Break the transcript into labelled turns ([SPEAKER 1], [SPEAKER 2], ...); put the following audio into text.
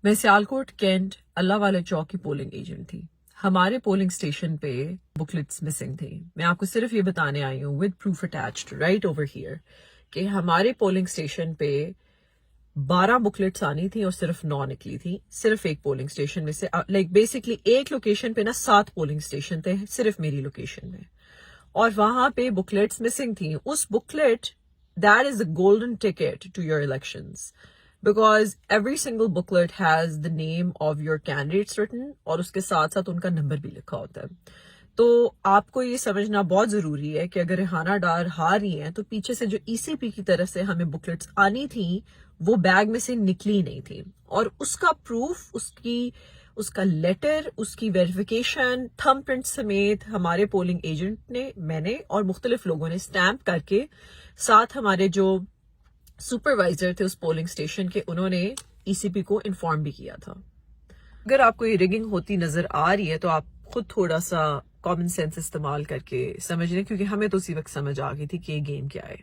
[SPEAKER 1] میں سیالکوٹ کینٹ اللہ والے چوک کی پولنگ ایجنٹ تھی. ہمارے پولنگ اسٹیشن پہ بکلٹس مسنگ تھی. میں آپ کو صرف یہ بتانے آئی ہوں with proof attached right over here کہ ہمارے پولنگ اسٹیشن پہ 12 بکلٹس آنی تھی اور صرف 9 نکلی تھی. صرف ایک پولنگ اسٹیشن میں سے لائک بیسکلی ایک لوکیشن پہ نا 7 پولنگ اسٹیشن تھے صرف میری لوکیشن میں, اور وہاں پہ بکلیٹس مسنگ تھیں. اس booklet that is a golden ticket to your elections because every single booklet has the name of your candidates written اور اس کے ساتھ ساتھ ان کا نمبر بھی لکھا ہوتا ہے. تو آپ کو یہ سمجھنا بہت ضروری ہے کہ اگر ریحانہ ڈار ہار رہی ہیں تو پیچھے سے جو ای سی پی کی طرف سے ہمیں بکلیٹس آنی تھیں وہ بیگ میں سے نکلی نہیں تھی, اور اس کا پروف اس کا لیٹر, اس کی ویریفیکیشن تھم پرنٹ سمیت ہمارے پولنگ ایجنٹ نے, میں نے اور مختلف لوگوں نے اسٹیمپ کر کے, ساتھ ہمارے جو سپروائزر تھے اس پولنگ اسٹیشن کے انہوں نے ای سی پی کو انفارم بھی کیا تھا. اگر آپ کو یہ ریگنگ ہوتی نظر آ رہی ہے تو آپ خود تھوڑا سا کامن سینس استعمال کر کے سمجھ لیں, کیونکہ ہمیں تو اسی وقت سمجھ آ گئی تھی کہ یہ گیم کیا ہے.